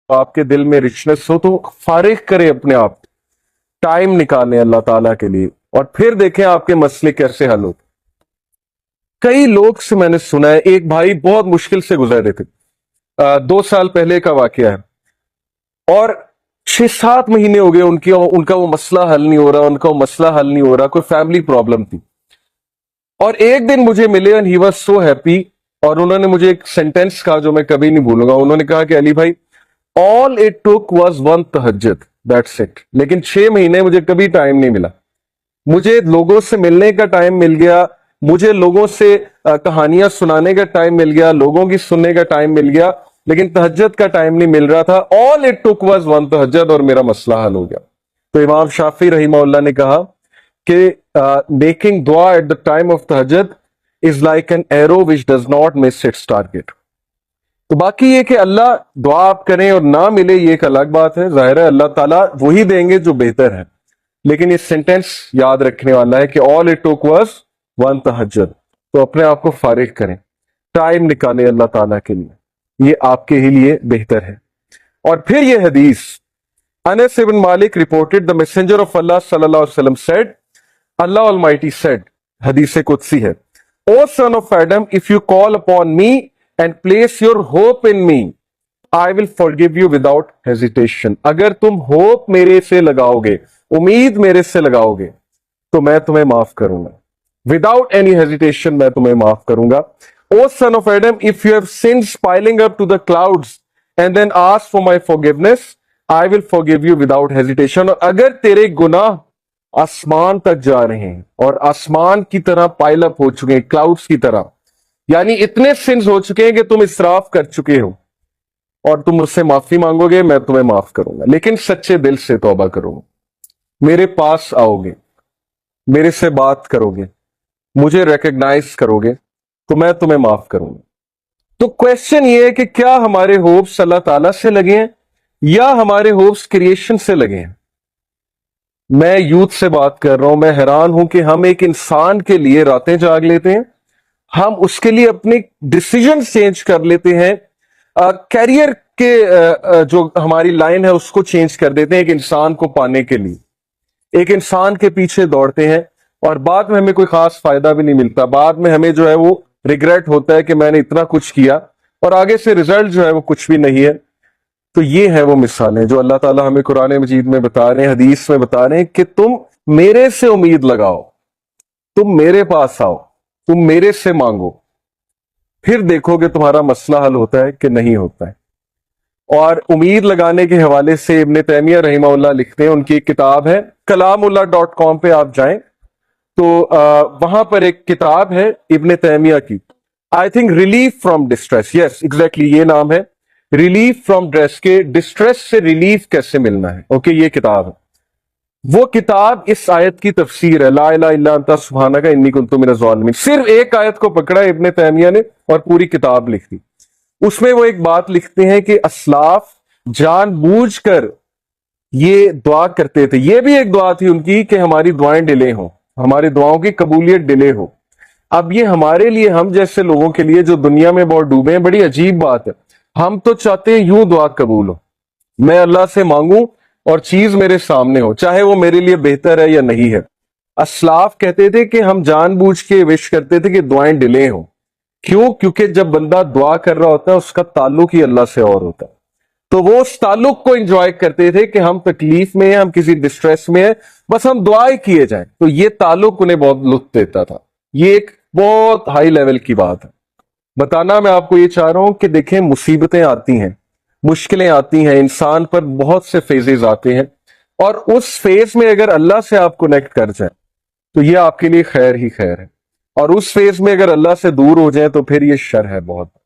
آپ کے دل میں رچنس ہو تو فارغ کریں اپنے آپ، ٹائم نکالیں اللہ تعالیٰ کے لیے، اور پھر دیکھیں آپ کے مسئلے کیسے حل ہوتے۔ کئی لوگ سے میں نے سنا ہے، ایک بھائی بہت مشکل سے گزر رہے تھے، 2 سال پہلے کا واقعہ ہے، اور 6-7 مہینے ہو گئے ان کا وہ مسئلہ حل نہیں ہو رہا، ان کا وہ مسئلہ حل نہیں ہو رہا، کوئی فیملی پرابلم تھی۔ اور ایک دن مجھے ملے and he was so happy، اور انہوں نے مجھے ایک سینٹینس کہا جو میں کبھی نہیں بھولوں گا۔ انہوں نے کہا کہ علی بھائی all it took was one تہجد، that's it، لیکن 6 مہینے مجھے کبھی ٹائم نہیں ملا، مجھے لوگوں سے ملنے کا ٹائم مل گیا، مجھے لوگوں سے کہانیاں سنانے کا ٹائم مل گیا، لوگوں کی سننے کا ٹائم مل گیا، لیکن تہجد کا ٹائم نہیں مل رہا تھا۔ all it took was one تہجد، اور میرا مسئلہ حل ہو گیا۔ تو امام شافعی رحمہ اللہ نے کہا کہ میکنگ دعا ایٹ دا ٹائم آف تہجد is like an arrow which does not miss its target. تو باقی یہ کہ اللہ دعا آپ کریں اور نہ ملے یہ ایک الگ بات ہے، ظاہر ہے اللہ تعالیٰ وہی دیں گے جو بہتر ہے، لیکن یہ سینٹینس یاد رکھنے والا ہے کہ all it took was one تہجد۔ تو اپنے آپ کو فارغ کریں، ٹائم نکالیں اللہ تعالیٰ کے لیے، یہ آپ کے ہی لیے بہتر ہے۔ اور پھر یہ حدیث، انس بن مالک reported the messenger of Allah صلی اللہ علیہ وسلم said، Allah Almighty said، حدیث قدسی ہے، O son of Adam, if you call upon me and place your hope in me, I will forgive you without hesitation۔ اگر تم ہوپ میرے سے لگاؤ گے، امید میرے سے لگاؤ گے، تو میں تمہیں معاف کروں گا، without any hesitation میں تمہیں معاف کروں گا۔ O son of Adam, if you have sins piling up to the clouds and then ask for my forgiveness, I will forgive you without hesitation۔ اور اگر تیرے گناہ آسمان تک جا رہے ہیں اور آسمان کی طرح پائل اپ ہو چکے ہیں، کلاؤڈز کی طرح، یعنی اتنے سنز ہو چکے ہیں کہ تم اسراف کر چکے ہو، اور تم مجھ سے معافی مانگو گے، میں تمہیں معاف کروں گا، لیکن سچے دل سے توبہ کرو گے، میرے پاس آؤ گے، میرے سے بات کرو گے، مجھے ریکگنائز کرو گے، تو میں تمہیں معاف کروں گا۔ تو کویسچن یہ ہے کہ کیا ہمارے ہوپس اللہ تعالیٰ سے لگے ہیں یا ہمارے ہوپس کریشن سے لگے ہیں؟ میں یوتھ سے بات کر رہا ہوں، میں حیران ہوں کہ ہم ایک انسان کے لیے راتیں جاگ لیتے ہیں، ہم اس کے لیے اپنے ڈیسیجن چینج کر لیتے ہیں، کیریئر کے جو ہماری لائن ہے اس کو چینج کر دیتے ہیں ایک انسان کو پانے کے لیے، ایک انسان کے پیچھے دوڑتے ہیں، اور بعد میں ہمیں کوئی خاص فائدہ بھی نہیں ملتا، بعد میں ہمیں جو ہے وہ ریگریٹ ہوتا ہے کہ میں نے اتنا کچھ کیا اور آگے سے ریزلٹ جو ہے وہ کچھ بھی نہیں ہے۔ تو یہ ہے وہ مثالیں جو اللہ تعالیٰ ہمیں قرآن مجید میں بتا رہے ہیں، حدیث میں بتا رہے ہیں کہ تم میرے سے امید لگاؤ، تم میرے پاس آؤ، تم میرے سے مانگو، پھر دیکھو کہ تمہارا مسئلہ حل ہوتا ہے کہ نہیں ہوتا ہے۔ اور امید لگانے کے حوالے سے ابن تیمیہ رحمہ اللہ لکھتے ہیں، ان کی ایک کتاب ہے kalamullah.com پہ آپ جائیں تو وہاں پر ایک کتاب ہے ابن تیمیہ کی، I think relief from distress, yes exactly یہ نام ہے، ریلیف فرام ڈسٹریس، کے ڈسٹریس سے ریلیف کیسے ملنا ہے، اوکے یہ کتاب ہے۔ وہ کتاب اس آیت کی تفسیر ہے، لا الہ الا انت سبحانک انی کنت من الظالمین، صرف ایک آیت کو پکڑا ابن تیمیہ نے اور پوری کتاب لکھ دی۔ اس میں وہ ایک بات لکھتے ہیں کہ اسلاف جان بوجھ کر یہ دعا کرتے تھے، یہ بھی ایک دعا تھی ان کی کہ ہماری دعائیں ڈیلے ہوں، ہماری دعاؤں کی قبولیت ڈیلے ہو۔ اب یہ ہمارے لیے، ہم جیسے لوگوں کے لیے جو دنیا میں بہت ڈوبے ہیں، بڑی عجیب بات ہے، ہم تو چاہتے ہیں یوں دعا قبول ہو، میں اللہ سے مانگوں اور چیز میرے سامنے ہو، چاہے وہ میرے لیے بہتر ہے یا نہیں ہے۔ اسلاف کہتے تھے کہ ہم جان بوجھ کے وش کرتے تھے کہ دعائیں ڈیلے ہوں، کیوں؟ کیونکہ جب بندہ دعا کر رہا ہوتا ہے اس کا تعلق ہی اللہ سے اور ہوتا ہے، تو وہ اس تعلق کو انجوائے کرتے تھے کہ ہم تکلیف میں ہیں، ہم کسی ڈسٹریس میں ہیں، بس ہم دعائیں کیے جائیں، تو یہ تعلق انہیں بہت لطف دیتا تھا۔ یہ ایک بہت ہائی لیول کی بات ہے۔ بتانا میں آپ کو یہ چاہ رہا ہوں کہ دیکھیں مصیبتیں آتی ہیں، مشکلیں آتی ہیں، انسان پر بہت سے فیزز آتے ہیں، اور اس فیز میں اگر اللہ سے آپ کنیکٹ کر جائیں تو یہ آپ کے لیے خیر ہی خیر ہے، اور اس فیز میں اگر اللہ سے دور ہو جائیں تو پھر یہ شر ہے بہت بڑا۔